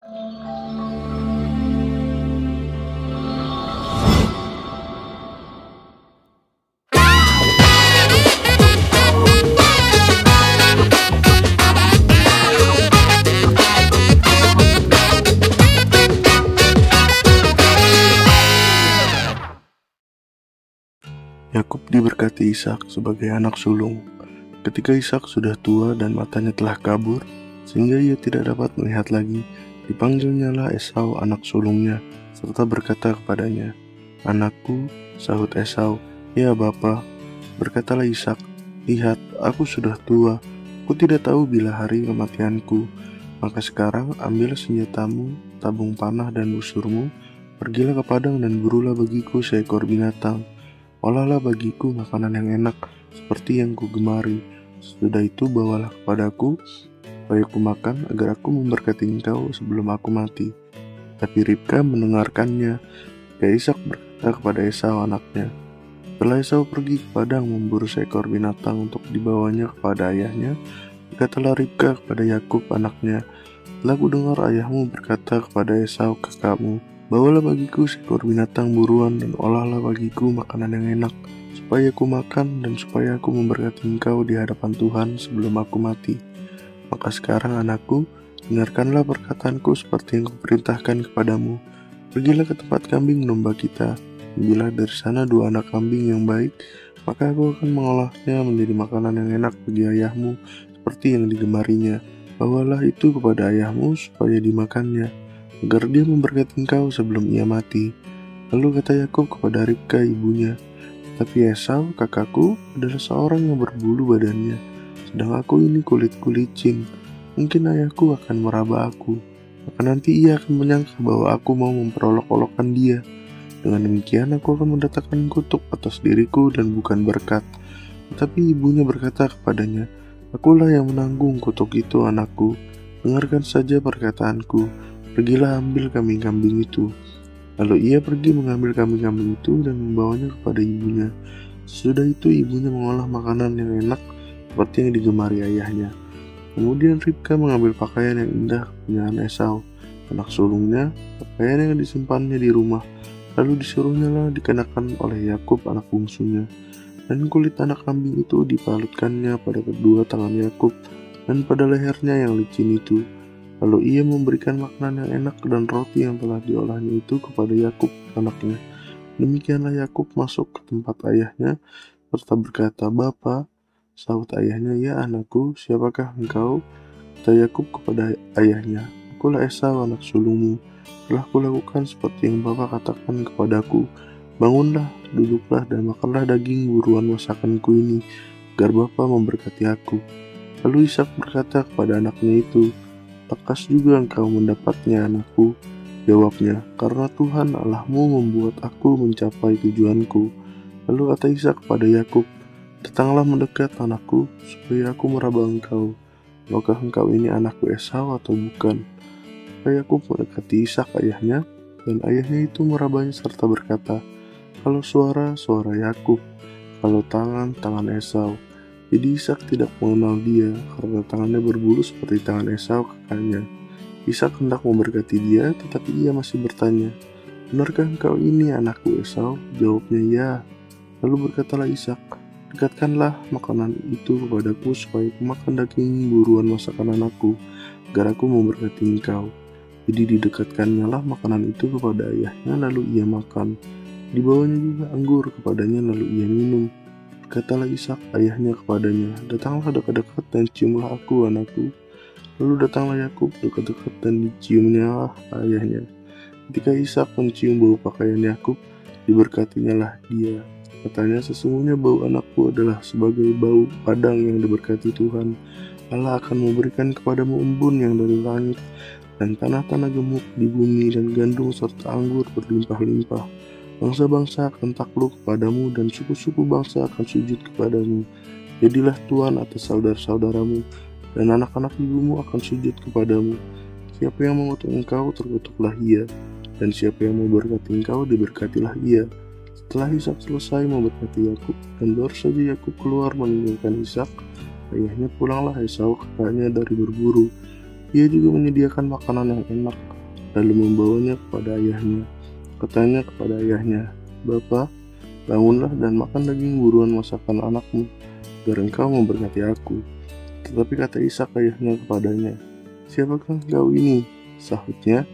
Yakub diberkati Ishak sebagai anak sulung. Ketika Ishak sudah tua dan matanya telah kabur, sehingga ia tidak dapat melihat lagi, dipanggilnyalah Esau anak sulungnya, serta berkata kepadanya, "Anakku," sahut Esau. "Ya Bapa." Berkatalah Ishak, "Lihat, aku sudah tua, aku tidak tahu bila hari kematianku. Maka sekarang ambil senjatamu, tabung panah dan busurmu, pergilah ke padang dan burulah bagiku seekor binatang. Olahlah bagiku makanan yang enak, seperti yang kugemari. Sesudah itu bawalah kepadaku, supaya aku makan, agar aku memberkati engkau sebelum aku mati." Tapi Ribka mendengarkannya. Maka Ishak berkata kepada Esau anaknya. Setelah Esau pergi ke padang memburu seekor binatang untuk dibawanya kepada ayahnya, berkatalah Ribka kepada Yakub anaknya, "Telah kudengar ayahmu berkata kepada Esau kakakmu, bawalah bagiku seekor binatang buruan dan olahlah bagiku makanan yang enak, supaya aku makan dan supaya aku memberkati engkau di hadapan Tuhan sebelum aku mati. Maka sekarang anakku, dengarkanlah perkataanku seperti yang kuperintahkan kepadamu. Pergilah ke tempat kambing domba kita, ambillah dari sana 2 anak kambing yang baik, maka aku akan mengolahnya menjadi makanan yang enak bagi ayahmu, seperti yang digemarinya. Bawalah itu kepada ayahmu supaya dimakannya, agar dia memberkati engkau sebelum ia mati." Lalu kata Yakub kepada Ribka ibunya, "Tapi Esau kakakku adalah seorang yang berbulu badannya, sedang aku ini kulitku licin. Mungkin ayahku akan meraba aku, maka nanti ia akan menyangka bahwa aku mau memperolok-olokkan dia. Dengan demikian aku akan mendatangkan kutuk atas diriku dan bukan berkat." Tetapi ibunya berkata kepadanya, "Akulah yang menanggung kutuk itu anakku. Dengarkan saja perkataanku. Pergilah ambil kambing-kambing itu." Lalu ia pergi mengambil kambing-kambing itu dan membawanya kepada ibunya. Sesudah itu ibunya mengolah makanan yang enak seperti yang digemari ayahnya. Kemudian Ribka mengambil pakaian yang indah kepunyaan Esau, anak sulungnya, pakaian yang disimpannya di rumah, lalu disuruhnyalah dikenakan oleh Yakub anak bungsunya. Dan kulit anak kambing itu dipalutkannya pada kedua tangan Yakub dan pada lehernya yang licin itu. Lalu ia memberikan makanan yang enak dan roti yang telah diolahnya itu kepada Yakub anaknya. Demikianlah Yakub masuk ke tempat ayahnya serta berkata, "Bapa." Sahut ayahnya, "Ya anakku, siapakah engkau?" Kata Yakub kepada ayahnya, "Akulah Esau anak sulungmu. Telah kulakukan seperti yang Bapa katakan kepadaku. Bangunlah, duduklah dan makanlah daging buruan masakanku ini, agar Bapa memberkati aku." Lalu Ishak berkata kepada anaknya itu, "Lekas juga engkau mendapatnya anakku." Jawabnya, "Karena Tuhan Allahmu membuat aku mencapai tujuanku." Lalu kata Ishak kepada Yakub, "Datanglah mendekat anakku, supaya aku meraba engkau. Apakah engkau ini anakku Esau atau bukan?" Maka Yakub mendekati Ishak ayahnya, dan ayahnya itu merabanya serta berkata, "Kalau suara, suara Yakub, kalau tangan, tangan Esau." Jadi Ishak tidak mengenal dia, karena tangannya berbulu seperti tangan Esau kakaknya. Ishak hendak memberkati dia, tetapi ia masih bertanya, "Benarkah engkau ini anakku Esau?" Jawabnya, "Ya." Lalu berkatalah Ishak, "Dekatkanlah makanan itu kepadaku, supaya aku makan daging buruan masakan anakku, agar aku memberkati engkau." Jadi didekatkannya lah makanan itu kepada ayahnya, lalu ia makan. Dibawanya juga anggur kepadanya, lalu ia minum. Katalah Ishak ayahnya kepadanya, "Datanglah dekat-dekat dan ciumlah aku anakku." Lalu datanglah Yakub dekat-dekat dan diciumnya ayahnya. Ketika Ishak mencium bau pakaian Yakub, diberkatinyalah dia. Katanya, "Sesungguhnya bau anakku adalah sebagai bau padang yang diberkati Tuhan. Allah akan memberikan kepadamu embun yang dari langit, dan tanah-tanah gemuk di bumi, dan gandum serta anggur berlimpah-limpah. Bangsa-bangsa akan takluk kepadamu, dan suku-suku bangsa akan sujud kepadamu. Jadilah tuan atas saudara-saudaramu, dan anak-anak ibumu akan sujud kepadamu. Siapa yang mengutuk engkau, terkutuklah ia, dan siapa yang memberkati engkau, diberkatilah ia." Setelah Ishak selesai memberkati Yakub, dan baru saja Yakub keluar meninggalkan Ishak, ayahnya pulanglah Esau kakaknya dari berburu. Ia juga menyediakan makanan yang enak, lalu membawanya kepada ayahnya. Katanya kepada ayahnya, "Bapa, bangunlah dan makan daging buruan masakan anakmu, agar engkau memberkati aku." Tetapi kata Ishak ayahnya kepadanya, "Siapakah engkau ini?" Sahutnya,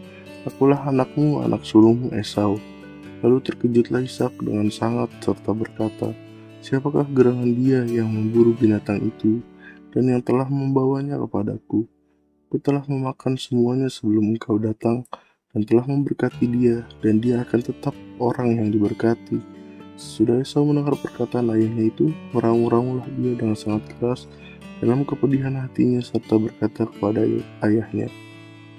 "Akulah anakmu, anak sulungmu Esau." Lalu terkejutlah Ishak dengan sangat serta berkata, "Siapakah gerangan dia yang memburu binatang itu dan yang telah membawanya kepadaku? Aku telah memakan semuanya sebelum engkau datang dan telah memberkati dia, dan dia akan tetap orang yang diberkati." Sesudah Esau mendengar perkataan ayahnya itu, meraung-raunglah dia dengan sangat keras dalam kepedihan hatinya serta berkata kepada ayahnya,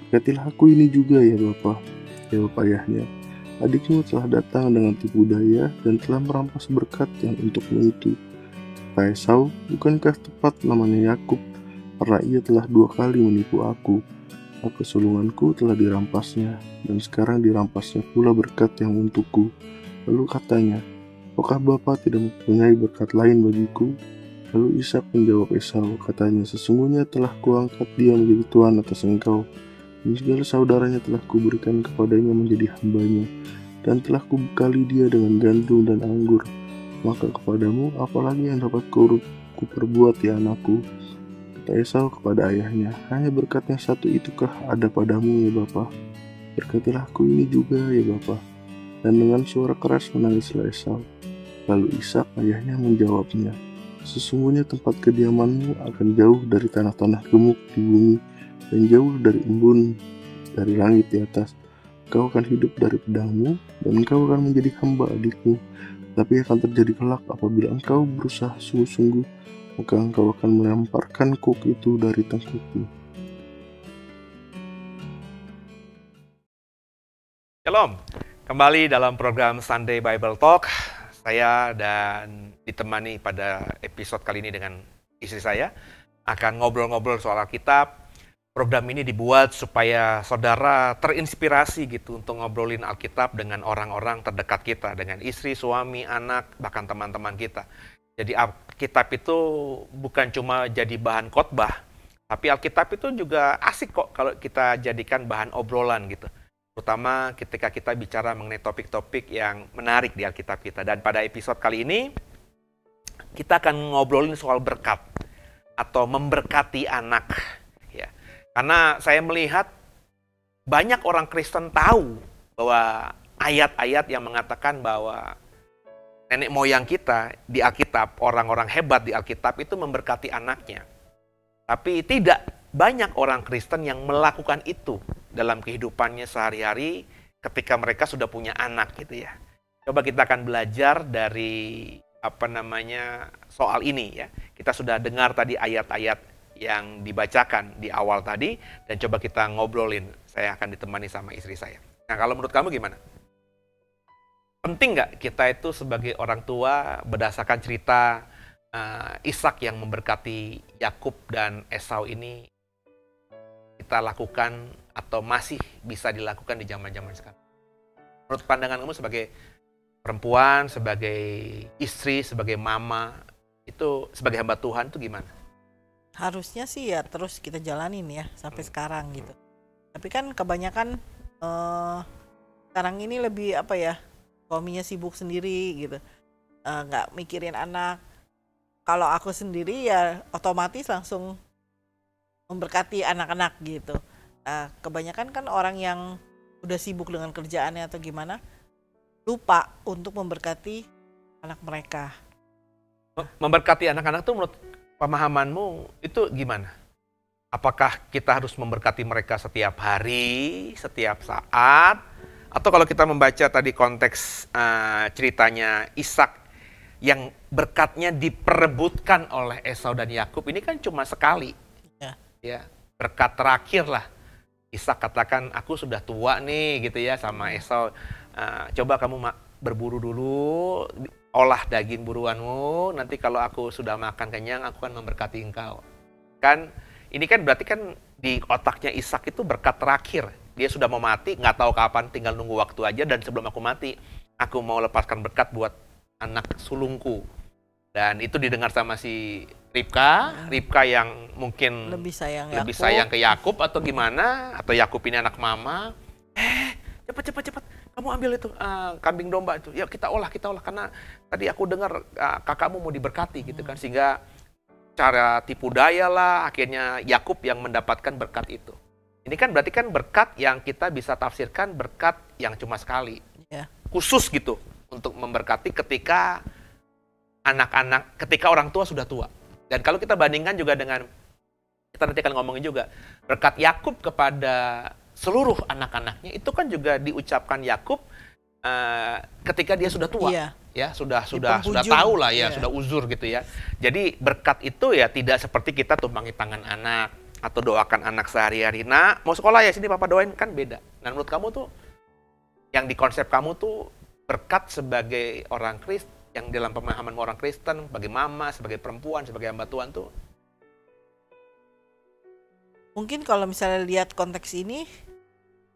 "Berkatilah aku ini juga ya Bapa." Jawab ayahnya, "Adikmu telah datang dengan tipu daya dan telah merampas berkat yang untukmu itu." Kata Esau, "Bukankah tepat namanya Yakub, karena ia telah 2 kali menipu aku. Maka sulunganku telah dirampasnya, dan sekarang dirampasnya pula berkat yang untukku." Lalu katanya, "Apakah Bapa tidak mempunyai berkat lain bagiku?" Lalu Ishak menjawab Esau, katanya, "Sesungguhnya telah kuangkat dia menjadi tuan atas engkau, dan segala saudaranya telah kuberikan kepadanya menjadi hambanya, dan telah kubekali dia dengan gandum dan anggur. Maka kepadamu apalagi yang dapat kuperbuat ya anakku?" Kata Esau kepada ayahnya, "Hanya berkat yang satu itukah ada padamu ya Bapa? Berkatilah aku ini juga ya Bapa." Dan dengan suara keras menangislah Esau. Lalu Ishak ayahnya menjawabnya, "Sesungguhnya tempat kediamanmu akan jauh dari tanah-tanah gemuk di bumi, dan jauh dari embun dari langit di atas. Engkau akan hidup dari pedangmu, dan engkau akan menjadi hamba adikmu. Tapi akan terjadi kelak apabila engkau berusaha sungguh-sungguh, maka engkau akan melemparkan kuk itu dari tengkukmu." Shalom, kembali dalam program Sunday Bible Talk. Saya dan ditemani pada episode kali ini dengan istri saya akan ngobrol-ngobrol soal Alkitab. Program ini dibuat supaya saudara terinspirasi gitu untuk ngobrolin Alkitab dengan orang-orang terdekat kita, dengan istri, suami, anak, bahkan teman-teman kita. Jadi Alkitab itu bukan cuma jadi bahan khotbah, tapi Alkitab itu juga asik kok kalau kita jadikan bahan obrolan gitu. Terutama ketika kita bicara mengenai topik-topik yang menarik di Alkitab kita. Dan pada episode kali ini, kita akan ngobrolin soal berkat atau memberkati anak. Ya. Karena saya melihat banyak orang Kristen tahu bahwa ayat-ayat yang mengatakan bahwa nenek moyang kita di Alkitab, orang-orang hebat di Alkitab itu memberkati anaknya. Tapi tidak banyak orang Kristen yang melakukan itu dalam kehidupannya sehari-hari ketika mereka sudah punya anak gitu ya. Coba kita akan belajar dari soal ini ya. Kita sudah dengar tadi ayat-ayat yang dibacakan di awal tadi dan coba kita ngobrolin. Saya akan ditemani sama istri saya. Nah, kalau menurut kamu gimana? Penting nggak kita itu sebagai orang tua berdasarkan cerita Ishak yang memberkati Yakub dan Esau ini kita lakukan atau masih bisa dilakukan di zaman-zaman sekarang? Menurut pandangan kamu sebagai perempuan, sebagai istri, sebagai mama, itu sebagai hamba Tuhan itu gimana? Harusnya sih ya terus kita jalanin ya sampai sekarang gitu. Tapi kan kebanyakan sekarang ini lebih suaminya sibuk sendiri gitu, nggak mikirin anak. Kalau aku sendiri ya otomatis langsung memberkati anak-anak gitu. Kebanyakan kan orang yang udah sibuk dengan kerjaannya atau gimana, lupa untuk memberkati anak mereka. Memberkati anak-anak tuh menurut pemahamanmu itu gimana? Apakah kita harus memberkati mereka setiap hari, setiap saat? Atau kalau kita membaca tadi konteks ceritanya Ishak yang berkatnya diperebutkan oleh Esau dan Yakub, ini kan cuma sekali. Ya, berkat terakhir lah. Ishak katakan, "Aku sudah tua nih," gitu ya, sama Esau. "Coba kamu berburu dulu, olah daging buruanmu, nanti kalau aku sudah makan kenyang, aku akan memberkati engkau." Kan, ini kan berarti kan di otaknya Ishak itu berkat terakhir. Dia sudah mau mati, nggak tahu kapan, tinggal nunggu waktu aja, dan sebelum aku mati, aku mau lepaskan berkat buat anak sulungku. Dan itu didengar sama si Ribka yang mungkin lebih sayang ke Yakub atau gimana, atau Yakub ini anak mama. Cepat, kamu ambil itu kambing domba itu. Ya kita olah karena tadi aku dengar kakakmu mau diberkati gitu kan, sehingga cara tipu daya lah akhirnya Yakub yang mendapatkan berkat itu. Ini kan berarti kan berkat yang kita bisa tafsirkan berkat yang cuma sekali, khusus gitu untuk memberkati ketika ketika orang tua sudah tua. Dan kalau kita bandingkan juga dengan, kita nanti akan ngomongin juga berkat Yakub kepada seluruh anak-anaknya, itu kan juga diucapkan Yakub ketika dia sudah tua, ya sudah tahu lah ya, sudah uzur gitu ya. Jadi berkat itu ya tidak seperti kita tumpangi tangan anak atau doakan anak sehari-hari. Nah, mau sekolah ya sini papa doain, kan beda. Nah, menurut kamu tuh yang di konsep kamu tuh berkat sebagai orang Kristen, yang dalam pemahaman orang Kristen, sebagai mama, sebagai perempuan, sebagai hamba Tuhan tuh? Mungkin kalau misalnya lihat konteks ini,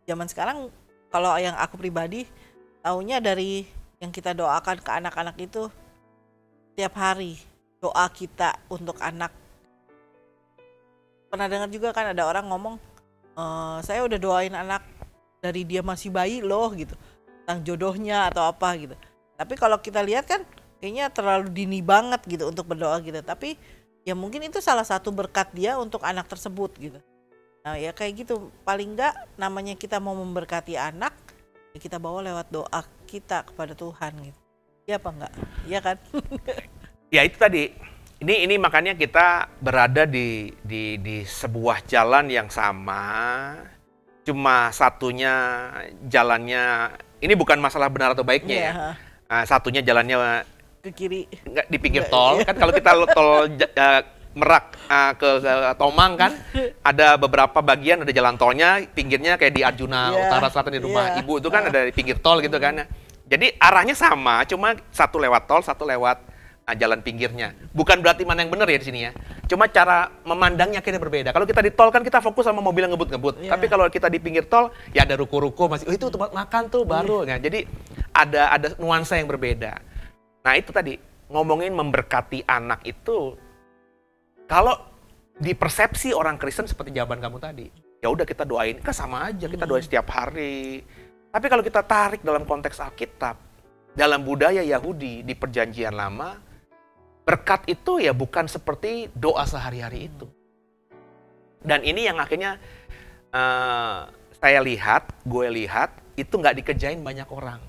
zaman sekarang kalau yang aku pribadi taunya dari yang kita doakan ke anak-anak itu tiap hari, doa kita untuk anak. Pernah dengar juga kan ada orang ngomong, saya udah doain anak dari dia masih bayi loh gitu, tentang jodohnya atau apa gitu. Tapi kalau kita lihat kan kayaknya terlalu dini banget gitu untuk berdoa gitu. Tapi ya mungkin itu salah satu berkat dia untuk anak tersebut gitu. Nah ya kayak gitu, paling enggak namanya kita mau memberkati anak, ya kita bawa lewat doa kita kepada Tuhan gitu. Iya apa enggak? Iya kan? Ya itu tadi. Ini makanya kita berada di sebuah jalan yang sama. Cuma satunya jalannya, ini bukan masalah benar atau baiknya ya. Satunya jalannya ke kiri, enggak di pinggir tol. Kan kalau kita tol Merak ke Tomang kan ada beberapa bagian ada jalan tolnya, pinggirnya kayak di Arjuna Utara Selatan di rumah ibu itu kan ada di pinggir tol gitu kan. Jadi arahnya sama, cuma satu lewat tol, satu lewat jalan pinggirnya. Bukan berarti mana yang benar ya di sini ya. Cuma cara memandangnya akhirnya berbeda. Kalau kita di tol kan kita fokus sama mobil yang ngebut-ngebut. Tapi kalau kita di pinggir tol ya ada ruko-ruko masih, itu tempat makan tuh baru. Nah, jadi ada nuansa yang berbeda. Nah itu tadi ngomongin memberkati anak itu. Kalau di persepsi orang Kristen seperti jawaban kamu tadi, ya udah kita doain, kan sama aja kita doain setiap hari. Tapi kalau kita tarik dalam konteks Alkitab, dalam budaya Yahudi di Perjanjian Lama, berkat itu ya bukan seperti doa sehari-hari itu. Dan ini yang akhirnya gue lihat itu nggak dikerjain banyak orang.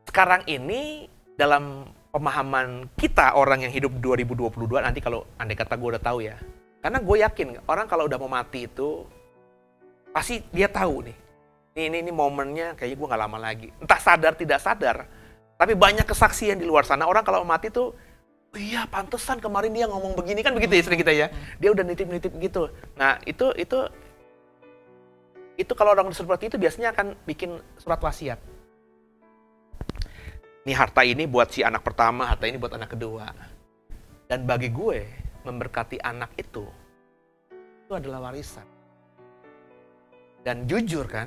Sekarang ini dalam pemahaman kita orang yang hidup 2022, nanti kalau andai kata gue udah tahu ya. Karena gue yakin orang kalau udah mau mati itu pasti dia tahu nih. Ini momennya kayaknya gue gak lama lagi. Entah sadar tidak sadar. Tapi banyak kesaksian di luar sana. Orang kalau mati tuh, oh iya pantesan kemarin dia ngomong begini, kan begitu ya sering kita ya. Dia udah nitip-nitip gitu. Nah itu kalau orang seperti itu biasanya akan bikin surat wasiat. Ini harta ini buat si anak pertama, harta ini buat anak kedua. Dan bagi gue, memberkati anak itu adalah warisan. Dan jujur kan,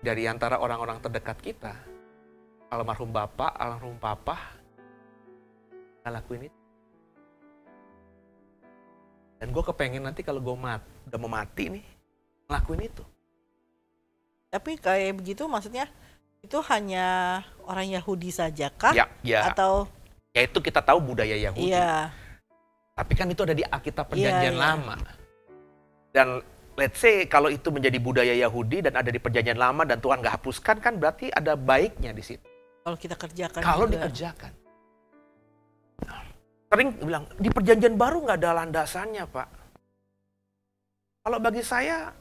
dari antara orang-orang terdekat kita, almarhum bapak, almarhum papa, nggak lakuin itu. Dan gue kepengen nanti kalau gue udah mau mati nih, ngelakuin itu. Tapi kayak begitu maksudnya, itu hanya orang Yahudi saja kah? Ya. Atau ya itu kita tahu budaya Yahudi. Iya. Tapi kan itu ada di Alkitab Perjanjian Lama. Dan let's say kalau itu menjadi budaya Yahudi dan ada di Perjanjian Lama dan Tuhan nggak hapuskan, kan berarti ada baiknya di situ. Kalau kita kerjakan. Kalau dikerjakan. Sering bilang di Perjanjian Baru nggak ada landasannya, Pak. Kalau bagi saya,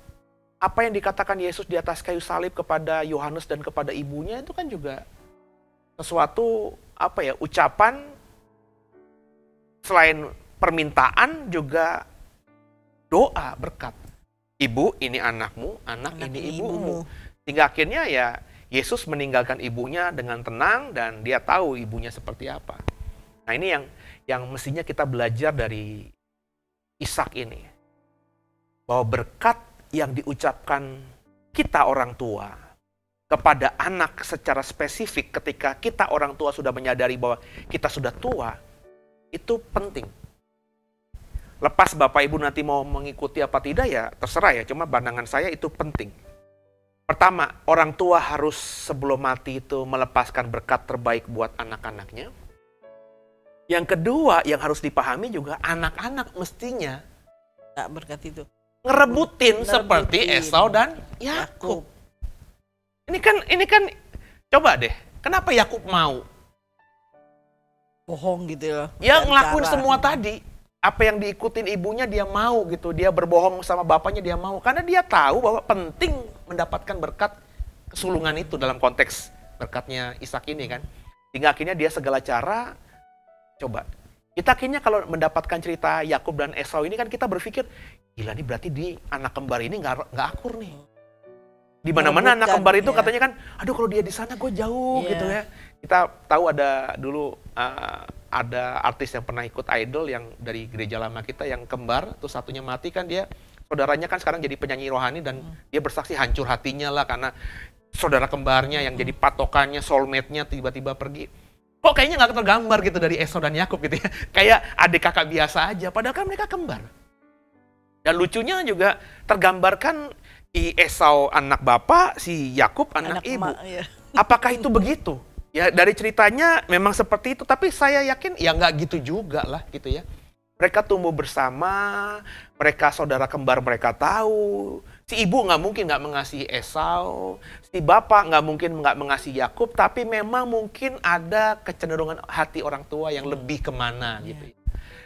apa yang dikatakan Yesus di atas kayu salib kepada Yohanes dan kepada ibunya itu kan juga sesuatu ucapan selain permintaan juga doa berkat. Ibu ini anakmu, anak ini ibumu. Sehingga akhirnya ya Yesus meninggalkan ibunya dengan tenang dan dia tahu ibunya seperti apa. Nah ini yang mestinya kita belajar dari Ishak ini. Bahwa berkat yang diucapkan kita orang tua kepada anak secara spesifik ketika kita orang tua sudah menyadari bahwa kita sudah tua, itu penting. Lepas Bapak Ibu nanti mau mengikuti apa tidak ya terserah ya, cuma pandangan saya itu penting. Pertama, orang tua harus sebelum mati itu melepaskan berkat terbaik buat anak-anaknya. Yang kedua, yang harus dipahami juga anak-anak mestinya Tak berkat itu. ngerebutin seperti Esau dan Yakub. Ini kan coba deh, kenapa Yakub mau? Bohong gitu ya. Ya Dan ngelakuin cara. semua tadi. Apa yang diikutin ibunya dia mau gitu. Dia berbohong sama bapaknya dia mau. Karena dia tahu bahwa penting mendapatkan berkat kesulungan itu dalam konteks berkatnya Ishak ini kan. Sehingga akhirnya dia segala cara, coba. Kita akhirnya kalau mendapatkan cerita Yakub dan Esau ini kan kita berpikir, gila nih berarti di anak kembar ini nggak akur nih. Di mana-mana anak kembar itu katanya kan, aduh kalau dia di sana gue jauh gitu ya. Kita tahu ada dulu ada artis yang pernah ikut Idol yang dari gereja lama kita yang kembar, terus satunya mati kan dia, saudaranya kan sekarang jadi penyanyi rohani dan dia bersaksi hancur hatinya lah karena saudara kembarnya yang jadi patokannya, soulmate-nya tiba-tiba pergi. Kok kayaknya nggak tergambar gitu dari Esau dan Yakub gitu ya. Kayak adik kakak biasa aja, padahal kan mereka kembar. Dan lucunya juga tergambarkan Esau anak bapak, si Yakub anak ibu. Emak, ya. Apakah itu begitu? Ya dari ceritanya memang seperti itu, tapi saya yakin ya nggak gitu juga lah gitu ya. Mereka tumbuh bersama, mereka saudara kembar mereka tahu. Si ibu nggak mungkin nggak mengasihi Esau, si bapak nggak mungkin nggak mengasihi Yakub, tapi memang mungkin ada kecenderungan hati orang tua yang lebih kemana gitu.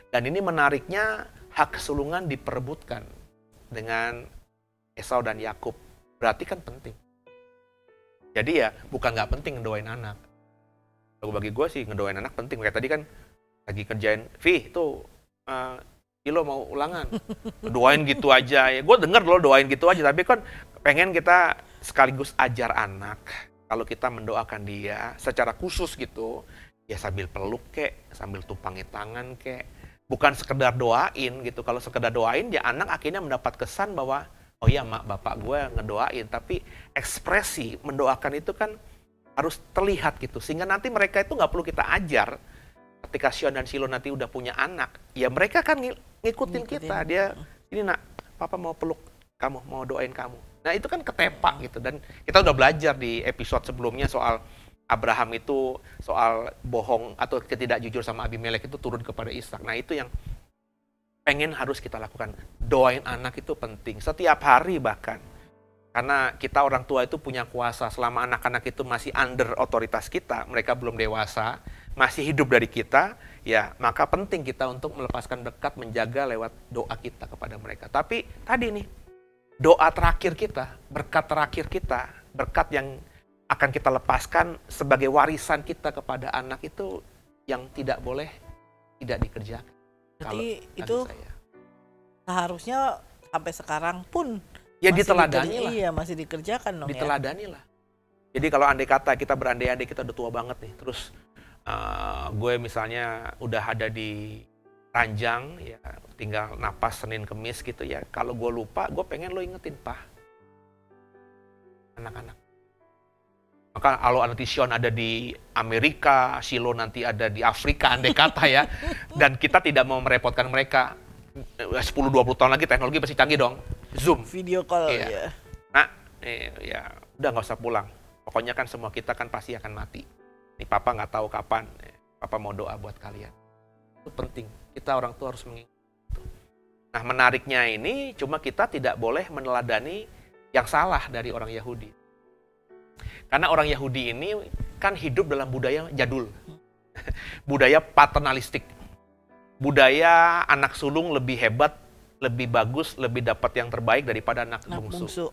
Dan ini menariknya hak kesulungan diperebutkan dengan Esau dan Yakub. Berarti kan penting. Jadi ya bukan nggak penting ngedoain anak. Kalau bagi gue sih ngedoain anak penting. Kayak tadi kan lagi kerjain, tuh Ilo mau ulangan. Doain gitu aja. Ya, gue denger loh doain gitu aja. Tapi kan pengen kita sekaligus ajar anak. Kalau kita mendoakan dia secara khusus gitu. Ya sambil peluk kek, sambil tumpangi tangan kek. Bukan sekedar doain gitu. Kalau sekedar doain ya anak akhirnya mendapat kesan bahwa oh iya mak bapak gue ngedoain. Tapi ekspresi mendoakan itu kan harus terlihat gitu. Sehingga nanti mereka itu nggak perlu kita ajar. Ketika Sion dan Silo nanti udah punya anak, ya mereka kan ngikutin kita. Dia, ini nak, papa mau peluk kamu, mau doain kamu. Nah itu kan ketepak gitu. Dan kita udah belajar di episode sebelumnya soal Abraham itu, soal bohong atau ketidakjujur sama Abimelek itu turun kepada Ishak. Nah itu yang pengen harus kita lakukan. Doain anak itu penting, setiap hari bahkan. Karena kita orang tua itu punya kuasa selama anak-anak itu masih under otoritas kita, mereka belum dewasa, masih hidup dari kita, ya maka penting kita untuk melepaskan berkat, menjaga lewat doa kita kepada mereka. Tapi tadi nih, doa terakhir kita, berkat terakhir kita, berkat yang akan kita lepaskan sebagai warisan kita kepada anak itu yang tidak boleh tidak dikerjakan. Jadi itu seharusnya sampai sekarang pun ya diteladani lah. Iya, masih dikerjakan dong. Diteladani lah. Jadi kalau andai kata kita berandai-andai kita udah tua banget nih, terus gue misalnya udah ada di ranjang, ya tinggal napas Senin Kemis gitu ya. Kalau gue lupa, gue pengen lo ingetin Pak, anak-anak. Maka kalau nanti Sion ada di Amerika, Silo nanti ada di Afrika, andai kata ya. Dan kita tidak mau merepotkan mereka. 10-20 tahun lagi teknologi pasti canggih dong. Zoom. Video call ya. Nah, ya udah nggak usah pulang. Pokoknya kan semua kita kan pasti akan mati. Nih papa nggak tahu kapan. Papa mau doa buat kalian. Itu penting. Kita orang tua harus mengingat itu. Nah, menariknya ini cuma kita tidak boleh meneladani yang salah dari orang Yahudi. Karena orang Yahudi ini kan hidup dalam budaya jadul. Budaya paternalistik. Budaya anak sulung lebih hebat, lebih bagus, lebih dapat yang terbaik daripada anak bungsu.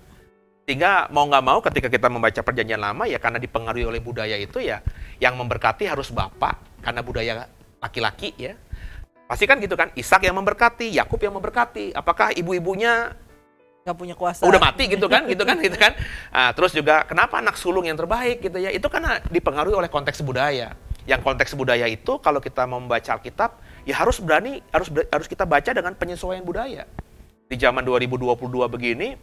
Sehingga mau nggak mau ketika kita membaca perjanjian lama ya karena dipengaruhi oleh budaya itu ya yang memberkati harus bapak karena budaya laki-laki ya. Pasti kan gitu kan, Ishak yang memberkati, Yakub yang memberkati. Apakah ibu-ibunya nggak punya kuasa? Udah mati gitu kan. Nah, terus juga kenapa anak sulung yang terbaik gitu ya? Itu karena dipengaruhi oleh konteks budaya. Yang konteks budaya itu kalau kita mau membaca Alkitab ya harus kita baca dengan penyesuaian budaya. Di zaman 2022 begini,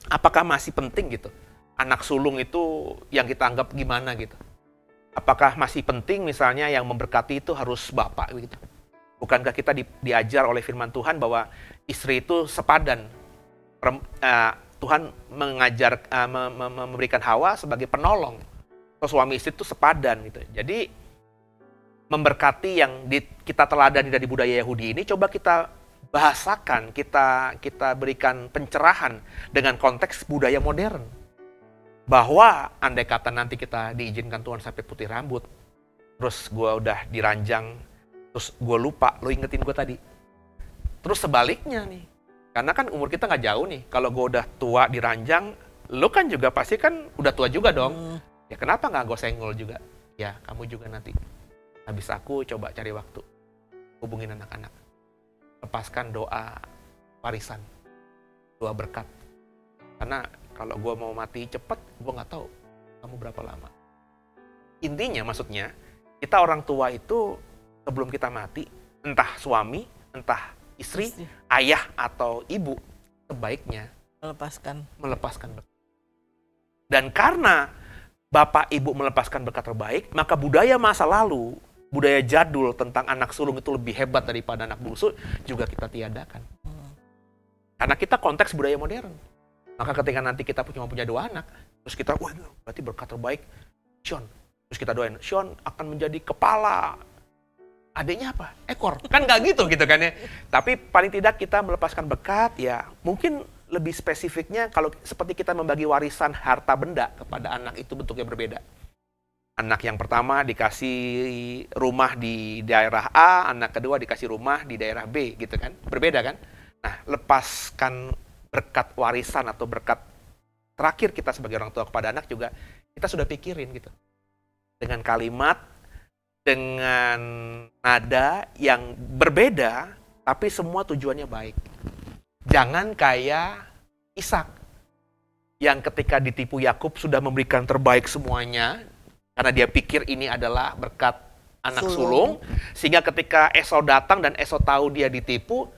apakah masih penting gitu? Anak sulung itu yang kita anggap gimana gitu? Apakah masih penting misalnya yang memberkati itu harus bapak gitu? Bukankah kita diajar oleh firman Tuhan bahwa istri itu sepadan, Tuhan mengajar memberikan Hawa sebagai penolong. So, suami istri itu sepadan gitu. Jadi memberkati yang kita teladani dari budaya Yahudi ini, coba kita bahasakan, kita berikan pencerahan dengan konteks budaya modern. Bahwa andai kata nanti kita diizinkan Tuhan sampai putih rambut, terus gue udah diranjang, terus gue lupa, lo ingetin gue tadi. Terus sebaliknya nih, karena kan umur kita nggak jauh nih, kalau gue udah tua diranjang, lo kan juga pasti kan udah tua juga dong. Ya kenapa nggak gue senggol juga? Ya kamu juga nanti. Habis aku coba cari waktu, hubungin anak-anak. Lepaskan doa warisan, doa berkat. Karena kalau gue mau mati cepet, gue nggak tahu kamu berapa lama. Intinya maksudnya, kita orang tua itu sebelum kita mati, entah suami, entah istri, ayah atau ibu, sebaiknya melepaskan berkat. Dan karena bapak ibu melepaskan berkat terbaik, maka budaya masa lalu, budaya jadul tentang anak sulung itu lebih hebat daripada anak bungsu juga kita tiadakan. Karena kita konteks budaya modern. Maka ketika nanti kita cuma punya 2 anak, terus kita, wah berarti berkat terbaik, Sean. Terus kita doain, Sean akan menjadi kepala. Adiknya apa? Ekor. Kan nggak gitu kan ya. Tapi paling tidak kita melepaskan berkat, ya mungkin lebih spesifiknya kalau seperti kita membagi warisan harta benda kepada anak itu bentuknya berbeda. Anak yang pertama dikasih rumah di daerah A, anak kedua dikasih rumah di daerah B, gitu kan. Berbeda kan? Nah, lepaskan berkat warisan atau berkat terakhir kita sebagai orang tua kepada anak juga, kita sudah pikirin gitu. Dengan kalimat, dengan nada yang berbeda, tapi semua tujuannya baik. Jangan kayak Ishak, yang ketika ditipu Yakub sudah memberikan terbaik semuanya, karena dia pikir ini adalah berkat anak sulung, sehingga ketika Esau datang dan Esau tahu dia ditipu,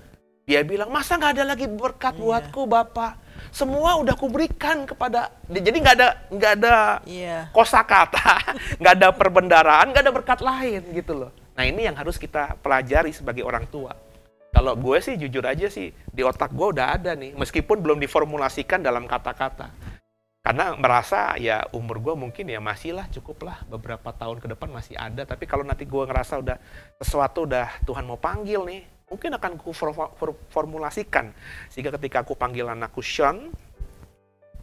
dia bilang, masa nggak ada lagi berkat buatku Bapak? Semua udah kuberikan kepada, jadi nggak ada kosakata, nggak ada perbendaraan, nggak ada berkat lain gitu loh. Nah ini yang harus kita pelajari sebagai orang tua. Kalau gue sih jujur aja sih, di otak gue udah ada nih, meskipun belum diformulasikan dalam kata-kata. Karena merasa ya umur gue mungkin ya masih lah, cukup lah, beberapa tahun ke depan masih ada. Tapi kalau nanti gue ngerasa udah sesuatu udah Tuhan mau panggil nih, mungkin akan ku formulasikan. Sehingga ketika aku panggil anakku Sean,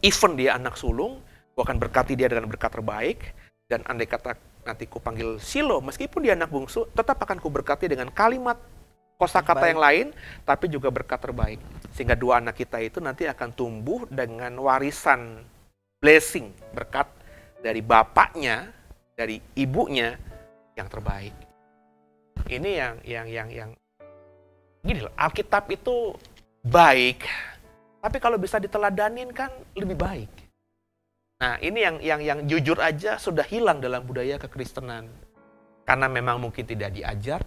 even dia anak sulung, gue akan berkati dia dengan berkat terbaik. Dan andai kata nanti ku panggil Silo, meskipun dia anak bungsu, tetap akan ku berkati dengan kalimat kosakata yang lain, tapi juga berkat terbaik. Sehingga 2 anak kita itu nanti akan tumbuh dengan warisan blessing, berkat dari bapaknya, dari ibunya yang terbaik. Ini yang gini loh, Alkitab itu baik, tapi kalau bisa diteladanin kan lebih baik. Nah, ini yang jujur aja sudah hilang dalam budaya kekristenan. Karena memang mungkin tidak diajar,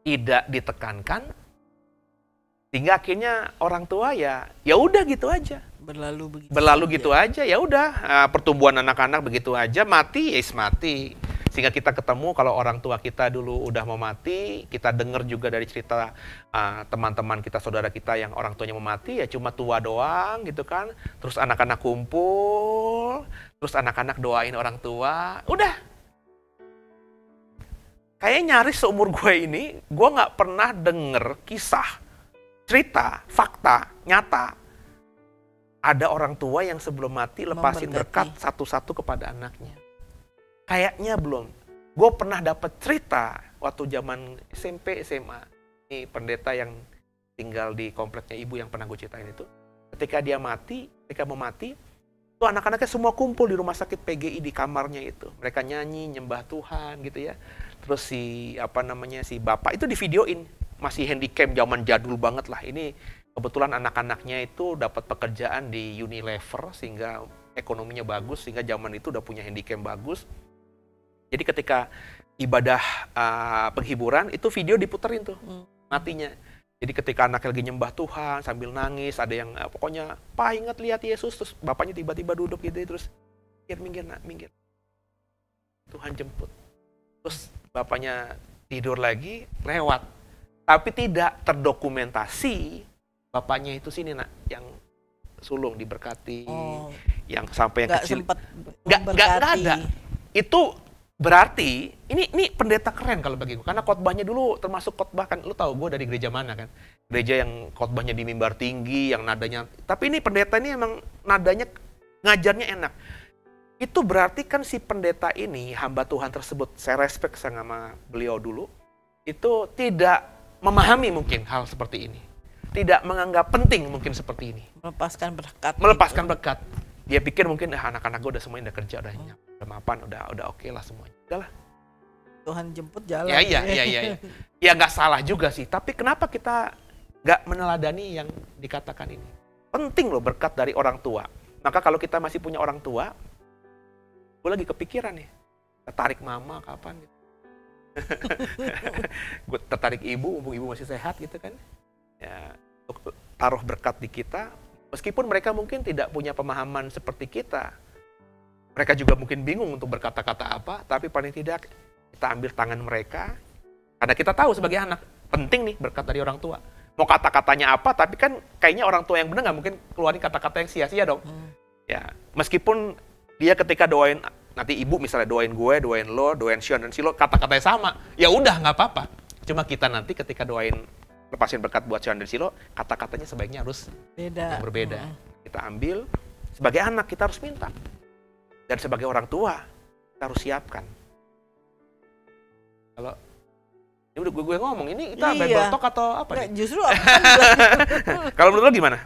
tidak ditekankan, sehingga akhirnya orang tua ya udah gitu aja. Berlalu gitu aja, ya udah pertumbuhan anak-anak begitu aja, mati ya mati. Sehingga kita ketemu kalau orang tua kita dulu udah mau mati, kita dengar juga dari cerita teman-teman kita, saudara kita yang orang tuanya mau mati, ya cuma tua doang gitu kan. Terus anak-anak kumpul, terus anak-anak doain orang tua, udah. Kayaknya nyaris seumur gue ini, gue nggak pernah denger kisah, cerita, fakta, nyata. Ada orang tua yang sebelum mati lepasin berkat satu-satu kepada anaknya. Kayaknya belum. Gue pernah dapat cerita waktu zaman SMP, SMA. Ini pendeta yang tinggal di kompleknya ibu yang pernah gue ceritain itu. Ketika dia mati, ketika mau mati, itu anak-anaknya semua kumpul di rumah sakit PGI di kamarnya itu. Mereka nyanyi, nyembah Tuhan gitu ya. Terus si bapak itu divideoin, masih handycam zaman jadul banget lah. Ini kebetulan anak-anaknya itu dapat pekerjaan di Unilever sehingga ekonominya bagus, sehingga zaman itu udah punya handycam bagus. Jadi ketika ibadah penghiburan itu video diputerin tuh matinya. Jadi ketika anaknya lagi nyembah Tuhan sambil nangis, ada yang pokoknya, Pak ingat lihat Yesus, terus bapaknya tiba-tiba duduk gitu, terus minggir. Tuhan jemput. Terus bapaknya tidur lagi, lewat. Tapi tidak terdokumentasi bapaknya itu sini nak, yang sulung diberkati, Oh, yang sampai yang nggak kecil sempat nggak memberkati. ada. Itu berarti ini pendeta keren kalau bagi gue, karena khotbahnya dulu termasuk khotbah, kan lu tahu gue dari gereja mana kan, gereja yang khotbahnya di mimbar tinggi, yang nadanya, tapi ini pendeta ini emang nadanya ngajarnya enak. Itu berarti kan si pendeta ini, hamba Tuhan tersebut, saya respect sama beliau dulu, itu tidak memahami mungkin hal seperti ini, tidak menganggap penting mungkin seperti ini, Melepaskan berkat. melepaskan berkat. Dia pikir mungkin anak-anak gue udah semuanya udah kerja, udah mapan, udah oke lah semuanya. Udahlah. Tuhan jemput jalan. Iya. Ya nggak salah juga sih. Tapi kenapa kita nggak meneladani yang dikatakan ini? Penting loh berkat dari orang tua. Maka kalau kita masih punya orang tua, gue lagi kepikiran nih, tertarik mama kapan gitu. Gue tertarik ibu, mumpung ibu masih sehat gitu kan. Ya, untuk taruh berkat di kita. Meskipun mereka mungkin tidak punya pemahaman seperti kita, mereka juga mungkin bingung untuk berkata-kata apa, tapi paling tidak kita ambil tangan mereka, karena kita tahu sebagai anak, penting nih berkat dari orang tua. Mau kata-katanya apa, tapi kan kayaknya orang tua yang benar nggak mungkin keluarin kata-kata yang sia-sia dong. Ya, meskipun dia ketika doain, nanti ibu misalnya doain gue, doain lo, doain Sion dan Silo, kata-katanya sama, ya udah nggak apa-apa. Cuma kita nanti ketika doain lepasin berkat buat Sion dan Silo, kata-katanya sebaiknya harus yang berbeda. Kita ambil, sebagai anak kita harus minta. Dan sebagai orang tua, kita harus siapkan. Kalau ini udah gue ngomong, ini kita Bible Talk atau apa nih? Justru Kalau menurut lo gimana?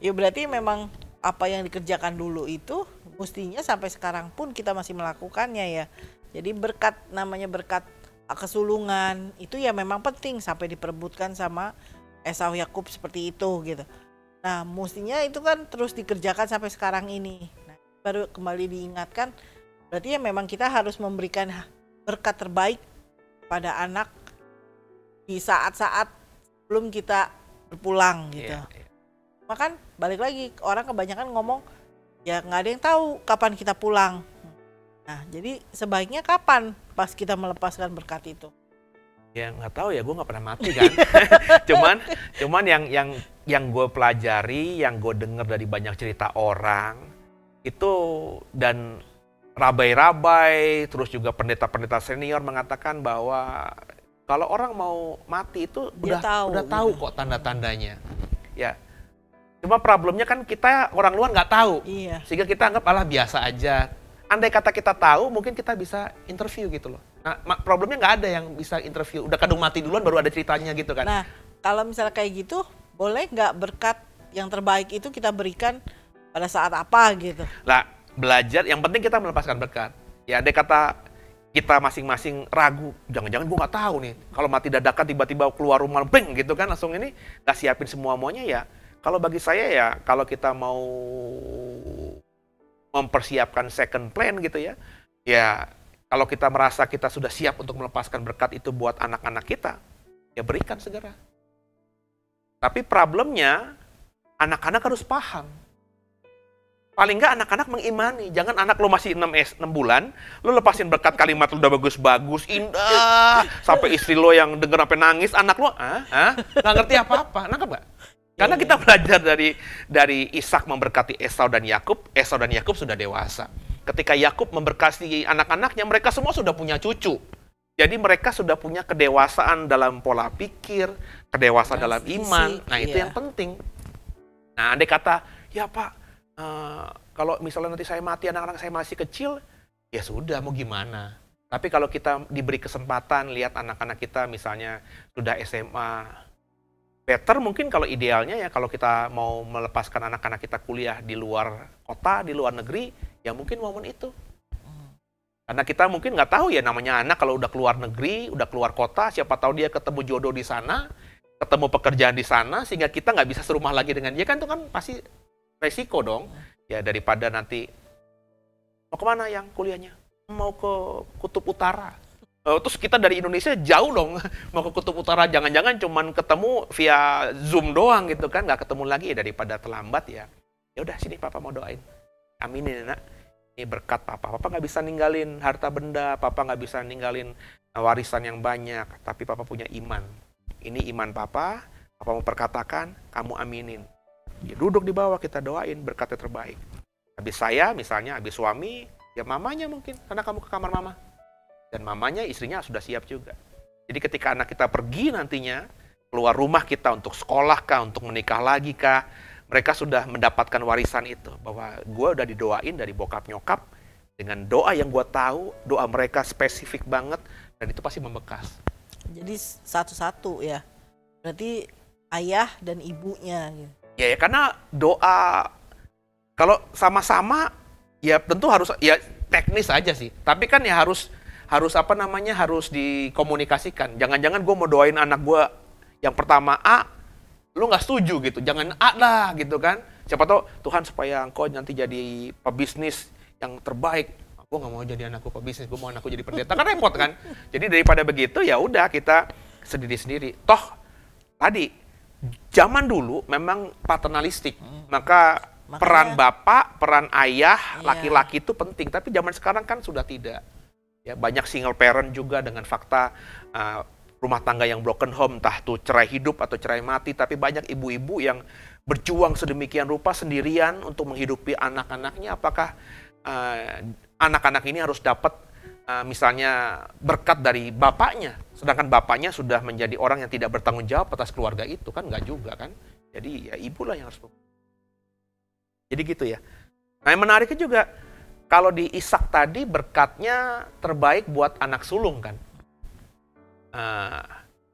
ya berarti memang apa yang dikerjakan dulu itu mestinya sampai sekarang pun kita masih melakukannya ya. Jadi berkat, namanya berkat kesulungan itu ya memang penting sampai diperebutkan sama Esau Yakub seperti itu gitu. Nah mestinya itu kan terus dikerjakan sampai sekarang ini. Nah, baru kembali diingatkan berarti ya memang kita harus memberikan berkat terbaik pada anak di saat-saat sebelum kita berpulang gitu. Makan balik lagi, orang kebanyakan ngomong ya nggak ada yang tahu kapan kita pulang. Nah jadi sebaiknya kapan pas kita melepaskan berkat itu? Ya nggak tahu ya, gue nggak pernah mati kan. cuman yang gue pelajari, yang gue dengar dari banyak cerita orang itu, dan rabai-rabai, terus juga pendeta-pendeta senior mengatakan bahwa kalau orang mau mati itu udah tahu kok tanda-tandanya. Ya, cuma problemnya kan kita orang luar nggak tahu, sehingga kita anggap alah biasa aja. Andai kata kita tahu, mungkin kita bisa interview gitu loh. Nah, problemnya nggak ada yang bisa interview. Udah kadung mati duluan baru ada ceritanya gitu kan. Nah, kalau misalnya kayak gitu, boleh nggak berkat yang terbaik itu kita berikan pada saat apa gitu? Nah, belajar, yang penting kita melepaskan berkat. Ya, andai kata kita masing-masing ragu, jangan-jangan gue nggak tahu nih. Kalau mati dadakan tiba-tiba keluar rumah, beng gitu kan, langsung ini nggak siapin semua-muanya ya. Kalau bagi saya ya, kalau kita mau mempersiapkan second plan gitu ya, ya kalau kita merasa kita sudah siap untuk melepaskan berkat itu buat anak-anak kita, ya berikan segera. Tapi problemnya, anak-anak harus paham. Paling nggak anak-anak mengimani. Jangan anak lo masih 6 bulan, lo lepasin berkat, kalimat lo udah bagus-bagus, indah, sampai istri lo yang denger sampai nangis, anak lo, nggak ngerti apa-apa, nangkep nggak? Karena kita belajar dari Ishak memberkati Esau dan Yakub sudah dewasa. Ketika Yakub memberkati anak-anaknya, mereka semua sudah punya cucu. Jadi mereka sudah punya kedewasaan dalam pola pikir, kedewasaan dalam iman. Nah itu yang penting. Nah andai kata, ya Pak, kalau misalnya nanti saya mati, anak-anak saya masih kecil, ya sudah mau gimana. Tapi kalau kita diberi kesempatan lihat anak-anak kita misalnya sudah SMA, better mungkin kalau idealnya ya kalau kita mau melepaskan anak-anak kita kuliah di luar kota, di luar negeri, ya mungkin momen itu. Karena kita mungkin nggak tahu ya namanya anak kalau udah keluar negeri, udah keluar kota, siapa tahu dia ketemu jodoh di sana, ketemu pekerjaan di sana, sehingga kita nggak bisa serumah lagi dengan dia, kan itu kan pasti resiko dong. Ya daripada nanti, mau kemana yang kuliahnya? Mau ke Kutub Utara. Terus kita dari Indonesia jauh dong, mau ke Kutub Utara, jangan-jangan cuman ketemu via Zoom doang gitu kan, nggak ketemu lagi ya, daripada terlambat ya. Ya udah sini Papa mau doain, aminin nak, ini berkat Papa. Papa nggak bisa ninggalin harta benda, Papa nggak bisa ninggalin warisan yang banyak, tapi Papa punya iman. Ini iman Papa, Papa mau perkatakan, kamu aminin. Ya, duduk di bawah, kita doain berkatnya terbaik. Habis saya misalnya, habis suami, ya mamanya mungkin, karena kamu ke kamar mama. Dan mamanya, istrinya sudah siap juga. Jadi ketika anak kita pergi nantinya, keluar rumah kita untuk sekolah kah, untuk menikah lagi kah, mereka sudah mendapatkan warisan itu. Bahwa gue udah didoain dari bokap nyokap, dengan doa yang gue tahu, doa mereka spesifik banget, dan itu pasti membekas. Jadi satu-satu ya. Berarti ayah dan ibunya gitu. Ya, karena doa kalau sama-sama ya tentu harus ya teknis aja sih. Tapi kan ya harus harus dikomunikasikan. Jangan-jangan gue mau doain anak gue yang pertama A, lu nggak setuju gitu. Jangan A lah gitu kan. Siapa tahu Tuhan supaya engkau nanti jadi pebisnis yang terbaik. Gue nggak mau jadi anakku pebisnis, gue mau anakku jadi pendeta. Kan repot kan. Jadi daripada begitu ya udah kita sendiri-sendiri. Toh tadi zaman dulu memang paternalistik. Makanya peran bapak, peran ayah, laki-laki itu penting. Tapi zaman sekarang kan sudah tidak. Ya, banyak single parent juga dengan fakta rumah tangga yang broken home, entah tuh cerai hidup atau cerai mati. Tapi banyak ibu-ibu yang berjuang sedemikian rupa sendirian untuk menghidupi anak-anaknya. Apakah anak-anak ini harus dapat misalnya berkat dari bapaknya, sedangkan bapaknya sudah menjadi orang yang tidak bertanggung jawab atas keluarga itu? Kan nggak juga kan. Jadi ya ibulah yang harus. Jadi gitu ya. Nah, yang menariknya juga kalau di Ishak tadi berkatnya terbaik buat anak sulung kan.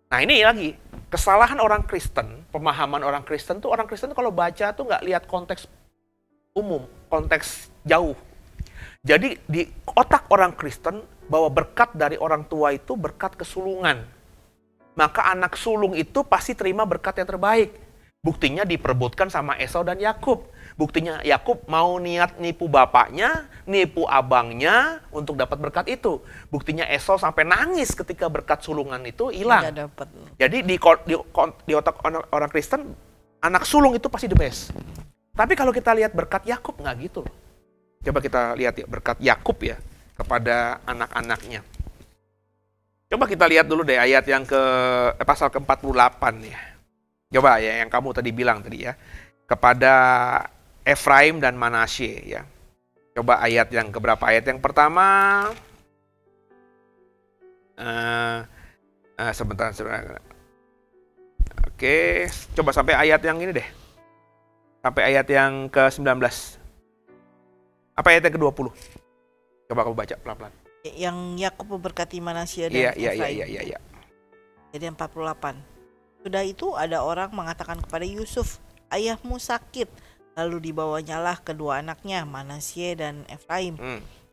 Nah ini lagi kesalahan orang Kristen, pemahaman orang Kristen tuh, orang Kristen kalau baca tuh nggak lihat konteks umum, konteks jauh. Jadi di otak orang Kristen bahwa berkat dari orang tua itu berkat kesulungan. Maka anak sulung itu pasti terima berkat yang terbaik. Buktinya diperebutkan sama Esau dan Yakub. Buktinya Yakub mau niat nipu bapaknya, nipu abangnya untuk dapat berkat itu. Buktinya Esau sampai nangis ketika berkat sulungan itu hilang. Jadi di otak orang Kristen, anak sulung itu pasti the best. Tapi kalau kita lihat berkat Yakub nggak gitu. Coba kita lihat ya berkat Yakub ya kepada anak-anaknya. Coba kita lihat dulu deh ayat yang pasal ke-48 ya. Coba ya yang kamu tadi bilang tadi ya. Kepada Efraim dan Manasye ya. Coba ayat yang keberapa? Ayat yang pertama. Sebentar. Oke, coba sampai ayat yang ini deh. Sampai ayat yang ke-19. Apa ayat yang ke-20? Coba kamu baca pelan-pelan. Yang Yakub memberkati Manasye dan Efraim. Iya. Jadi 48. Sudah itu ada orang mengatakan kepada Yusuf, ayahmu sakit. Lalu dibawanyalah kedua anaknya, Manasye dan Efraim.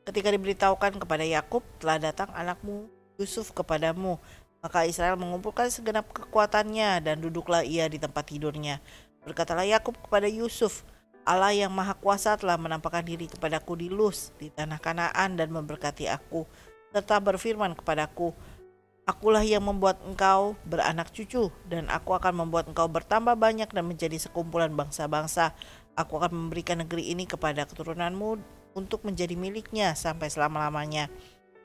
Ketika diberitahukan kepada Yakub, telah datang anakmu Yusuf kepadamu. Maka Israel mengumpulkan segenap kekuatannya dan duduklah ia di tempat tidurnya. Berkatalah Yakub kepada Yusuf, Allah yang Maha Kuasa telah menampakkan diri kepadaku di Luz, di tanah Kanaan, dan memberkati aku, serta berfirman kepadaku, akulah yang membuat engkau beranak cucu, dan aku akan membuat engkau bertambah banyak dan menjadi sekumpulan bangsa-bangsa. Aku akan memberikan negeri ini kepada keturunanmu untuk menjadi miliknya sampai selama-lamanya.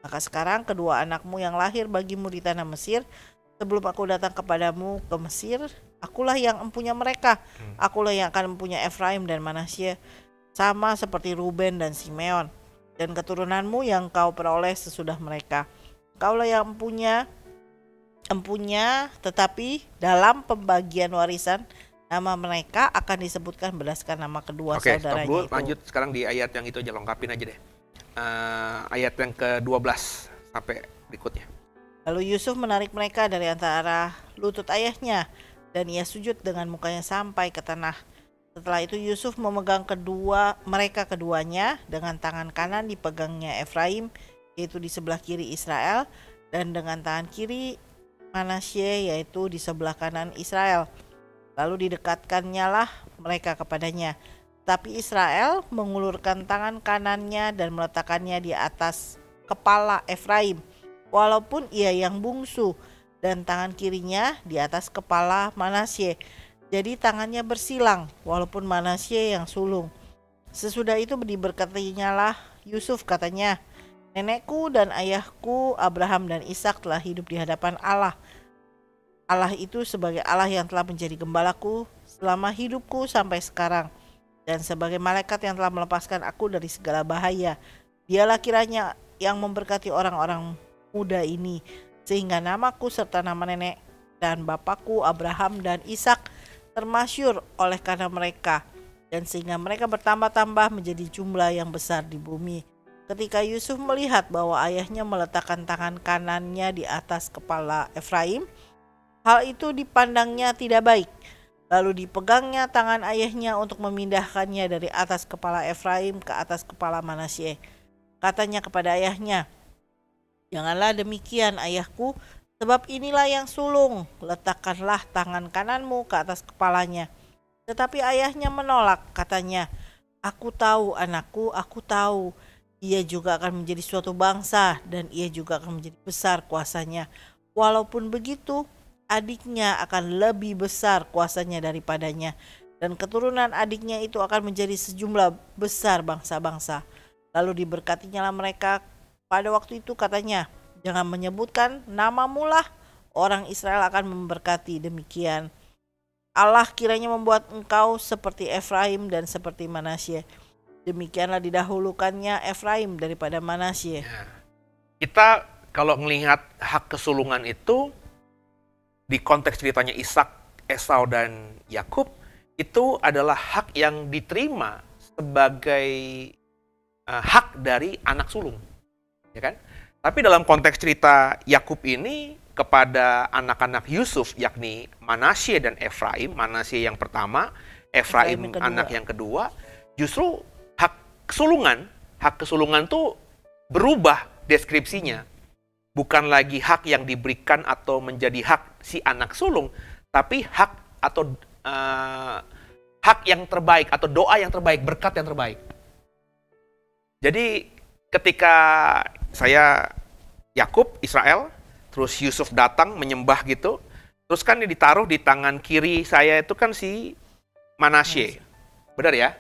Maka sekarang kedua anakmu yang lahir bagimu di tanah Mesir, sebelum aku datang kepadamu ke Mesir, akulah yang empunya mereka. Akulah yang akan mempunyai Efraim dan Manasye, sama seperti Ruben dan Simeon. Dan keturunanmu yang kau peroleh sesudah mereka. Kaulah yang empunya, tetapi dalam pembagian warisan, nama mereka akan disebutkan berdasarkan nama kedua saudaranya itu. Oke, lanjut sekarang di ayat yang itu aja, lengkapin aja deh. Ayat yang ke-12 sampai berikutnya. Lalu Yusuf menarik mereka dari antara lutut ayahnya, dan ia sujud dengan mukanya sampai ke tanah. Setelah itu Yusuf memegang mereka keduanya, dengan tangan kanan dipegangnya Efraim, yaitu di sebelah kiri Israel, dan dengan tangan kiri Manasye, yaitu di sebelah kanan Israel. Lalu didekatkannya lah mereka kepadanya. Tapi Israel mengulurkan tangan kanannya dan meletakkannya di atas kepala Efraim, walaupun ia yang bungsu, dan tangan kirinya di atas kepala Manasye. Jadi tangannya bersilang, walaupun Manasye yang sulung. Sesudah itu diberkatinya lah Yusuf, katanya, nenekku dan ayahku Abraham dan Ishak telah hidup di hadapan Allah. Allah itu sebagai Allah yang telah menjadi gembalaku selama hidupku sampai sekarang, dan sebagai malaikat yang telah melepaskan aku dari segala bahaya. Dialah kiranya yang memberkati orang-orang muda ini, sehingga namaku serta nama nenek dan bapakku Abraham dan Ishak termasyur oleh karena mereka, dan sehingga mereka bertambah-tambah menjadi jumlah yang besar di bumi. Ketika Yusuf melihat bahwa ayahnya meletakkan tangan kanannya di atas kepala Efraim, hal itu dipandangnya tidak baik. Lalu dipegangnya tangan ayahnya untuk memindahkannya dari atas kepala Efraim ke atas kepala Manasye. Katanya kepada ayahnya, "Janganlah demikian, ayahku, sebab inilah yang sulung. Letakkanlah tangan kananmu ke atas kepalanya." Tetapi ayahnya menolak, katanya, "Aku tahu, anakku, aku tahu. Ia juga akan menjadi suatu bangsa, dan ia juga akan menjadi besar kuasanya. Walaupun begitu, adiknya akan lebih besar kuasanya daripadanya, dan keturunan adiknya itu akan menjadi sejumlah besar bangsa-bangsa." Lalu diberkatinya lah mereka pada waktu itu, katanya, "Jangan menyebutkan namamu lah, orang Israel akan memberkati demikian. Allah kiranya membuat engkau seperti Efraim dan seperti Manasye." Demikianlah didahulukannya Efraim daripada Manasye. Kita kalau melihat hak kesulungan itu di konteks ceritanya Ishak, Esau dan Yakub, itu adalah hak yang diterima sebagai hak dari anak sulung, ya kan? Tapi dalam konteks cerita Yakub ini kepada anak-anak Yusuf, yakni Manasye dan Efraim, Manasye yang pertama, Efraim anak yang kedua, justru hak kesulungan tuh berubah deskripsinya. Bukan lagi hak yang diberikan atau menjadi hak si anak sulung, tapi hak atau hak yang terbaik atau doa yang terbaik, berkat yang terbaik. Jadi ketika saya Yakub, Israel, terus Yusuf datang menyembah gitu, terus kan ditaruh di tangan kiri saya itu kan si Manasye, benar ya?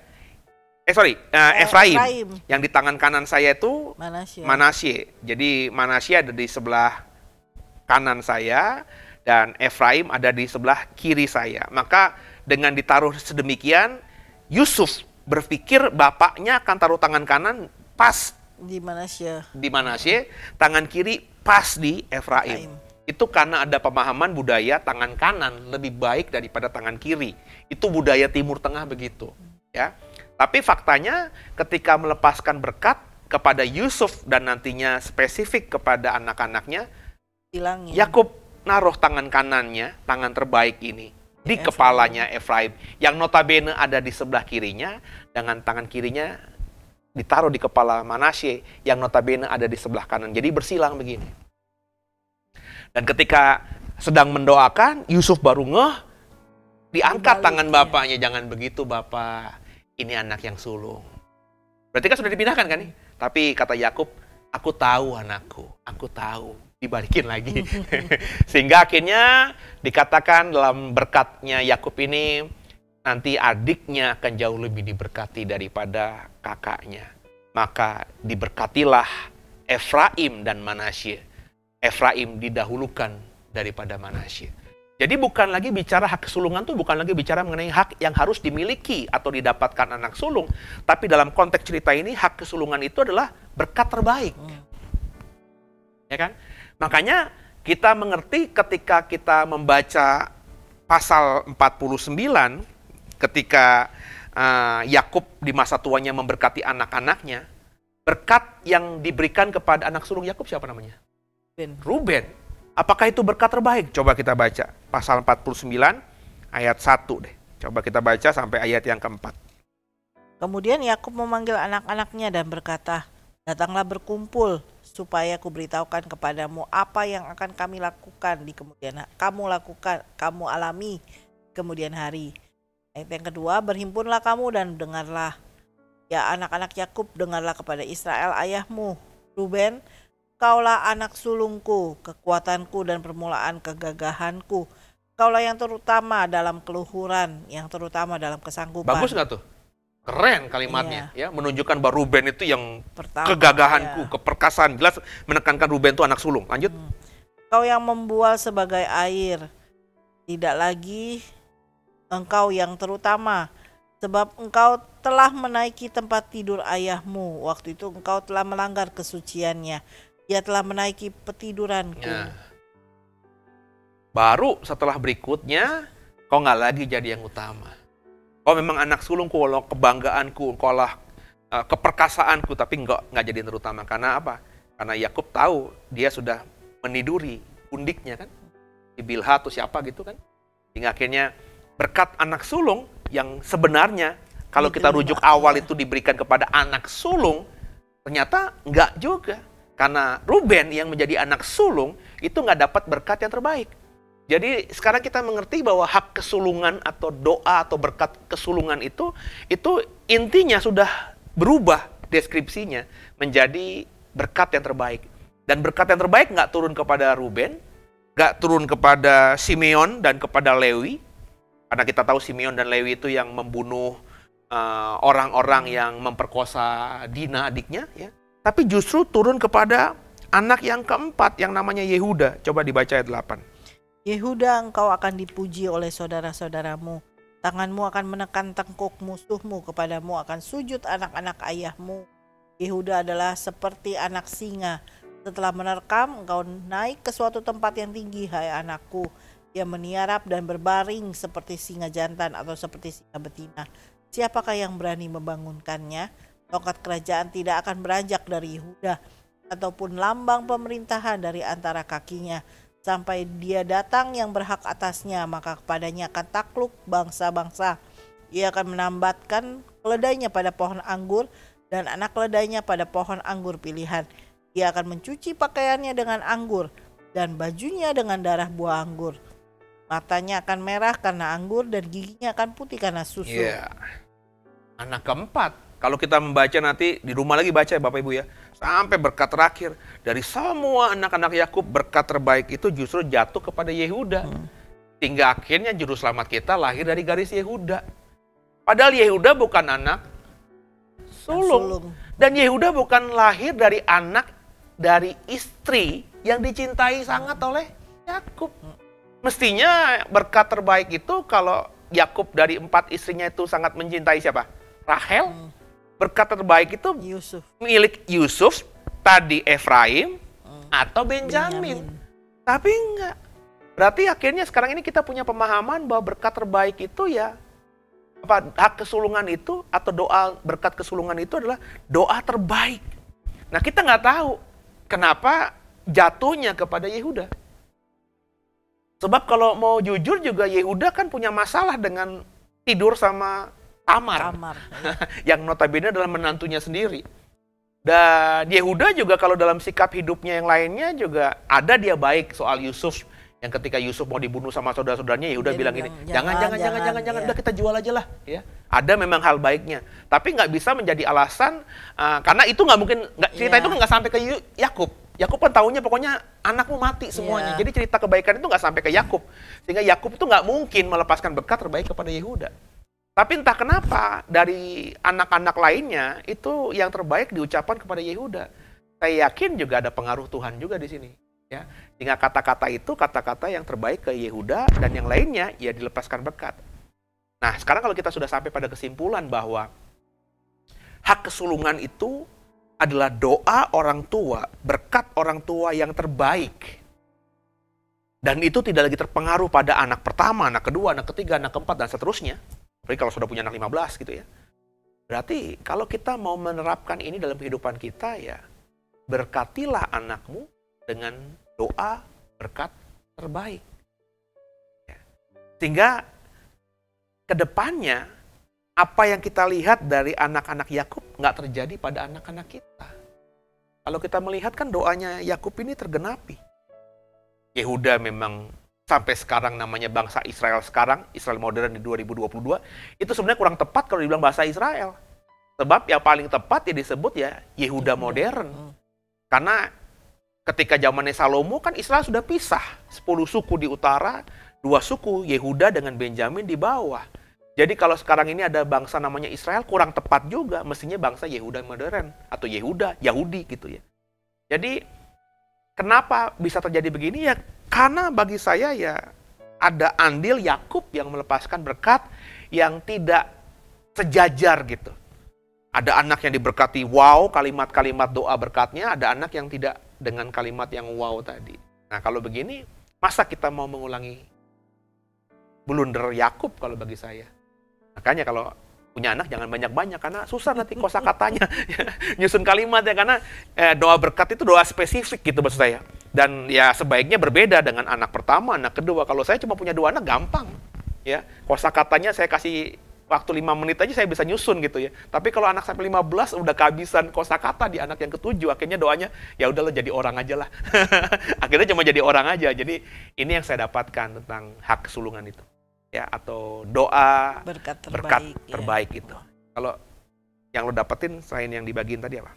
Efraim. Yang di tangan kanan saya itu Manasye. Jadi Manasye ada di sebelah kanan saya dan Efraim ada di sebelah kiri saya. Maka dengan ditaruh sedemikian, Yusuf berpikir bapaknya akan taruh tangan kanan pas di Manasye, tangan kiri pas di Efraim. Itu karena ada pemahaman budaya tangan kanan lebih baik daripada tangan kiri. Itu budaya Timur Tengah begitu, ya. Tapi faktanya ketika melepaskan berkat kepada Yusuf dan nantinya spesifik kepada anak-anaknya, Yakub naruh tangan kanannya, tangan terbaik ini, di kepalanya Efraim, yang notabene ada di sebelah kirinya, dengan tangan kirinya ditaruh di kepala Manasye, yang notabene ada di sebelah kanan. Jadi bersilang begini. Dan ketika sedang mendoakan, Yusuf baru diangkat tangan bapaknya, "Jangan begitu Bapak. Ini anak yang sulung." Berarti kan sudah dipindahkan kan nih? Tapi kata Yakub, "Aku tahu anakku, aku tahu." Dibalikin lagi. Sehingga akhirnya dikatakan dalam berkatnya Yakub ini, nanti adiknya akan jauh lebih diberkati daripada kakaknya. Maka diberkatilah Efraim dan Manasye. Efraim didahulukan daripada Manasye. Jadi bukan lagi bicara hak kesulungan tuh bukan lagi bicara mengenai hak yang harus dimiliki atau didapatkan anak sulung. Tapi dalam konteks cerita ini hak kesulungan itu adalah berkat terbaik. Ya kan? Makanya kita mengerti ketika kita membaca pasal 49 ketika Yakub di masa tuanya memberkati anak-anaknya, berkat yang diberikan kepada anak sulung Yakub siapa namanya? Ruben. Apakah itu berkat terbaik? Coba kita baca pasal 49 ayat 1 deh. Coba kita baca sampai ayat yang keempat. Kemudian Yakub memanggil anak-anaknya dan berkata, "Datanglah berkumpul supaya kuberitahukan kepadamu apa yang akan kami lakukan di kemudian kamu alami kemudian hari." Ayat yang kedua, "Berhimpunlah kamu dan dengarlah, ya anak-anak Yakub, dengarlah kepada Israel ayahmu. Ruben, kaulah anak sulungku, kekuatanku dan permulaan kegagahanku. Kaulah yang terutama dalam keluhuran, yang terutama dalam kesanggupan." Bagus nggak tuh? Keren kalimatnya, ya, menunjukkan bahwa Ruben itu yang pertama, kegagahanku, keperkasaan. Jelas menekankan Ruben itu anak sulung. Lanjut. "Kau yang membual sebagai air, tidak lagi engkau yang terutama, sebab engkau telah menaiki tempat tidur ayahmu. Waktu itu engkau telah melanggar kesuciannya. Ia telah menaiki petiduranku. Nah, baru setelah berikutnya, kau nggak lagi jadi yang utama. Kau memang anak sulungku, kalau kebanggaanku, kau lah keperkasaanku, tapi nggak jadi yang terutama. Karena apa? Karena Yakub tahu dia sudah meniduri undiknya kan, si Bilha atau siapa gitu kan. Hingga akhirnya berkat anak sulung yang sebenarnya kalau kita rujuk awal itu diberikan kepada anak sulung, ternyata nggak juga. Karena Ruben yang menjadi anak sulung itu nggak dapat berkat yang terbaik. Jadi sekarang kita mengerti bahwa hak kesulungan atau doa atau berkat kesulungan itu intinya sudah berubah deskripsinya menjadi berkat yang terbaik. Dan berkat yang terbaik nggak turun kepada Ruben, nggak turun kepada Simeon dan kepada Lewi. Karena kita tahu Simeon dan Lewi itu yang membunuh orang-orang yang memperkosa Dina adiknya, ya. Tapi justru turun kepada anak yang keempat yang namanya Yehuda. Coba dibaca ayat 8. Yehuda, engkau akan dipuji oleh saudara-saudaramu. Tanganmu akan menekan tengkuk musuhmu, kepadamu akan sujud anak-anak ayahmu. Yehuda adalah seperti anak singa. Setelah menerkam, engkau naik ke suatu tempat yang tinggi, hai anakku. Ia meniarap dan berbaring seperti singa jantan atau seperti singa betina. Siapakah yang berani membangunkannya? Tongkat kerajaan tidak akan beranjak dari Yehuda, ataupun lambang pemerintahan dari antara kakinya. Sampai dia datang yang berhak atasnya, maka kepadanya akan takluk bangsa-bangsa. Ia akan menambatkan keledainya pada pohon anggur dan anak keledainya pada pohon anggur pilihan. Ia akan mencuci pakaiannya dengan anggur dan bajunya dengan darah buah anggur. Matanya akan merah karena anggur dan giginya akan putih karena susu. Iya. Anak keempat. Kalau kita membaca nanti di rumah lagi baca ya Bapak Ibu ya. Sampai berkat terakhir. Dari semua anak-anak Yakub, berkat terbaik itu justru jatuh kepada Yehuda. Hingga akhirnya juru selamat kita lahir dari garis Yehuda. Padahal Yehuda bukan anak sulung. Dan Yehuda bukan lahir dari anak dari istri yang dicintai sangat oleh Yakub. Mestinya berkat terbaik itu kalau Yakub dari 4 istrinya itu sangat mencintai siapa? Rahel. Berkat terbaik itu milik Yusuf, tadi Efraim, atau Benjamin. Tapi enggak. Berarti akhirnya sekarang ini kita punya pemahaman bahwa berkat terbaik itu ya, hak kesulungan itu atau doa berkat kesulungan itu adalah doa terbaik. Nah kita nggak tahu kenapa jatuhnya kepada Yehuda. Sebab kalau mau jujur juga Yehuda kan punya masalah dengan tidur sama Tamar. Yang notabene adalah menantunya sendiri. Dan Yehuda juga kalau dalam sikap hidupnya yang lainnya juga ada dia baik soal Yusuf. Yang ketika Yusuf mau dibunuh sama saudara-saudaranya, Yehuda bilang gini, jangan, udah kita jual aja lah. Ya. Ada memang hal baiknya. Tapi nggak bisa menjadi alasan, karena itu nggak mungkin, cerita itu nggak sampai ke Yakub. Yakub kan tahunya pokoknya anakmu mati semuanya. Jadi cerita kebaikan itu nggak sampai ke Yakub. Sehingga Yakub itu nggak mungkin melepaskan berkat terbaik kepada Yehuda. Tapi entah kenapa dari anak-anak lainnya itu yang terbaik diucapkan kepada Yehuda. Saya yakin juga ada pengaruh Tuhan juga di sini. Ya, sehingga kata-kata itu kata-kata yang terbaik ke Yehuda dan yang lainnya ya dilepaskan berkat. Nah sekarang kalau kita sudah sampai pada kesimpulan bahwa hak kesulungan itu adalah doa orang tua, berkat orang tua yang terbaik. Dan itu tidak lagi terpengaruh pada anak pertama, anak kedua, anak ketiga, anak keempat, dan seterusnya. Apalagi kalau sudah punya anak 15 gitu ya. Berarti kalau kita mau menerapkan ini dalam kehidupan kita ya, berkatilah anakmu dengan doa berkat terbaik. Ya. Sehingga kedepannya apa yang kita lihat dari anak-anak Yakub nggak terjadi pada anak-anak kita. Kalau kita melihat kan doanya Yakub ini tergenapi. Yehuda memang sampai sekarang namanya bangsa Israel sekarang, Israel modern di 2022, itu sebenarnya kurang tepat kalau dibilang bahasa Israel. Sebab yang paling tepat ya disebut ya Yehuda modern. Karena ketika zamannya Salomo kan Israel sudah pisah. 10 suku di utara, 2 suku Yehuda dengan Benjamin di bawah. Jadi kalau sekarang ini ada bangsa namanya Israel kurang tepat juga. Mestinya bangsa Yehuda modern. Atau Yehuda, Yahudi gitu ya. Jadi kenapa bisa terjadi begini ya? Karena bagi saya ya ada andil Yakub yang melepaskan berkat yang tidak sejajar gitu. Ada anak yang diberkati wow, kalimat-kalimat doa berkatnya, ada anak yang tidak dengan kalimat yang wow tadi. Nah kalau begini, masa kita mau mengulangi blunder Yakub kalau bagi saya. Makanya kalau punya anak jangan banyak-banyak, karena susah nanti kosakatanya nyusun kalimat ya, karena doa berkat itu doa spesifik gitu maksud saya. Dan ya sebaiknya berbeda dengan anak pertama, anak kedua. Kalau saya cuma punya 2 anak gampang ya, kosakatanya saya kasih waktu 5 menit aja saya bisa nyusun gitu ya. Tapi kalau anak sampai 15 udah kehabisan kosakata di anak yang ke-7, akhirnya doanya ya udahlah jadi orang aja lah. Akhirnya cuma jadi orang aja. Jadi ini yang saya dapatkan tentang hak kesulungan itu. Ya, atau doa Berkat terbaik ya. itu. Kalau yang lo dapetin selain yang dibagiin tadi apa?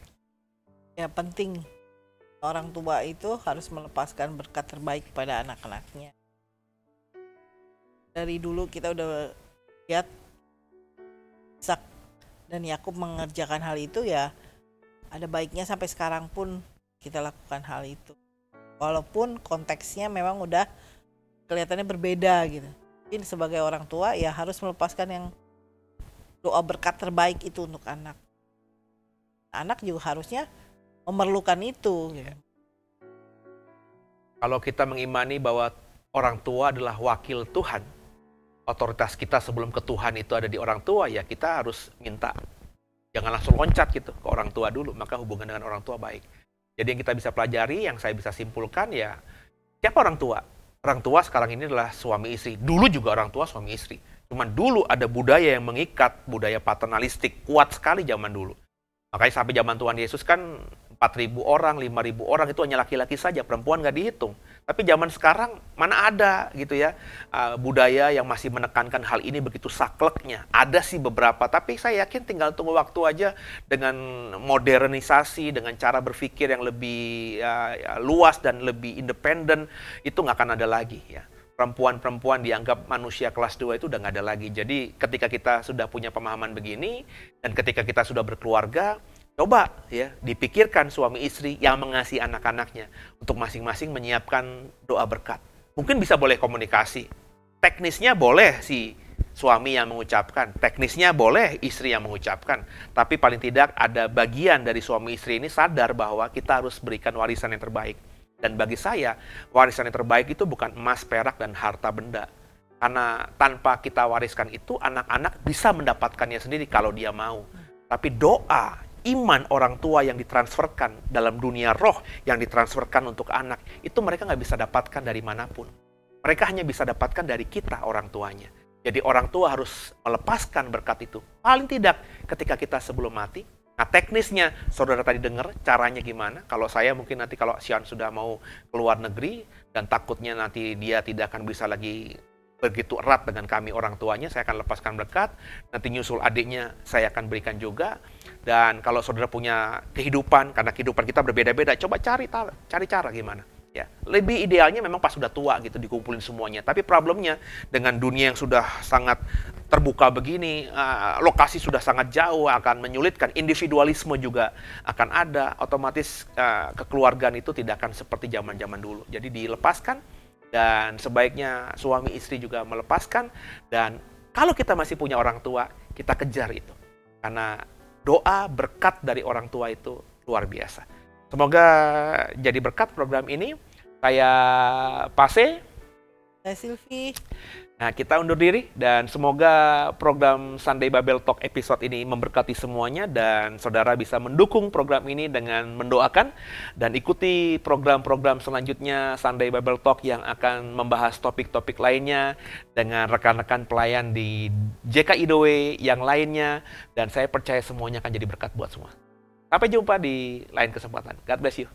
Ya penting, orang tua itu harus melepaskan berkat terbaik pada anak-anaknya. Dari dulu kita udah lihat Ishak dan Yakub mengerjakan hal itu, ya ada baiknya sampai sekarang pun kita lakukan hal itu. Walaupun konteksnya memang udah kelihatannya berbeda gitu. Mungkin sebagai orang tua ya harus melepaskan yang doa berkat terbaik itu untuk anak. Anak juga harusnya memerlukan itu. Gitu. Kalau kita mengimani bahwa orang tua adalah wakil Tuhan, otoritas kita sebelum ke Tuhan itu ada di orang tua, ya kita harus minta. Jangan langsung loncat gitu ke orang tua dulu, maka hubungan dengan orang tua baik. Jadi yang kita bisa pelajari, yang saya bisa simpulkan ya, siapa orang tua? Orang tua sekarang ini adalah suami istri. Dulu juga orang tua suami istri. Cuman dulu ada budaya yang mengikat, budaya paternalistik, kuat sekali zaman dulu. Makanya sampai zaman Tuhan Yesus kan 4.000 orang, 5.000 orang itu hanya laki-laki saja, perempuan nggak dihitung. Tapi zaman sekarang mana ada gitu ya, budaya yang masih menekankan hal ini begitu sakleknya. Ada sih beberapa, tapi saya yakin tinggal tunggu waktu aja dengan modernisasi, dengan cara berpikir yang lebih luas dan lebih independen, itu nggak akan ada lagi ya. Perempuan-perempuan dianggap manusia kelas 2 itu udah nggak ada lagi. Jadi ketika kita sudah punya pemahaman begini, dan ketika kita sudah berkeluarga, coba ya dipikirkan suami istri yang mengasihi anak-anaknya untuk masing-masing menyiapkan doa berkat. Mungkin bisa boleh komunikasi. Teknisnya boleh si suami yang mengucapkan, teknisnya boleh istri yang mengucapkan. Tapi paling tidak ada bagian dari suami istri ini sadar bahwa kita harus berikan warisan yang terbaik. Dan bagi saya, warisan yang terbaik itu bukan emas, perak, dan harta benda. Karena tanpa kita wariskan itu, anak-anak bisa mendapatkannya sendiri kalau dia mau. Tapi doa, iman orang tua yang ditransferkan dalam dunia roh, yang ditransferkan untuk anak, itu mereka nggak bisa dapatkan dari manapun. Mereka hanya bisa dapatkan dari kita, orang tuanya. Jadi orang tua harus melepaskan berkat itu. Paling tidak ketika kita sebelum mati. Nah teknisnya, saudara tadi dengar caranya gimana? Kalau saya mungkin nanti kalau Xian sudah mau keluar negeri, dan takutnya nanti dia tidak akan bisa lagi begitu erat dengan kami orang tuanya, saya akan lepaskan berkat. Nanti nyusul adiknya, saya akan berikan juga. Dan kalau saudara punya kehidupan, karena kehidupan kita berbeda-beda, coba cari cara gimana. Ya, lebih idealnya memang pas sudah tua gitu dikumpulin semuanya. Tapi problemnya dengan dunia yang sudah sangat terbuka begini, lokasi sudah sangat jauh, akan menyulitkan. Individualisme juga akan ada. Otomatis kekeluargaan itu tidak akan seperti zaman-zaman dulu. Jadi dilepaskan, dan sebaiknya suami istri juga melepaskan. Dan kalau kita masih punya orang tua, kita kejar itu. Karena doa berkat dari orang tua itu luar biasa. Semoga jadi berkat program ini. Saya Pase. Saya Silvi. Nah, kita undur diri, dan semoga program Sunday Bible Talk episode ini memberkati semuanya, dan saudara bisa mendukung program ini dengan mendoakan, dan ikuti program-program selanjutnya Sunday Bible Talk yang akan membahas topik-topik lainnya dengan rekan-rekan pelayan di JKI Idowe yang lainnya, dan saya percaya semuanya akan jadi berkat buat semua. Sampai jumpa di lain kesempatan. God bless you.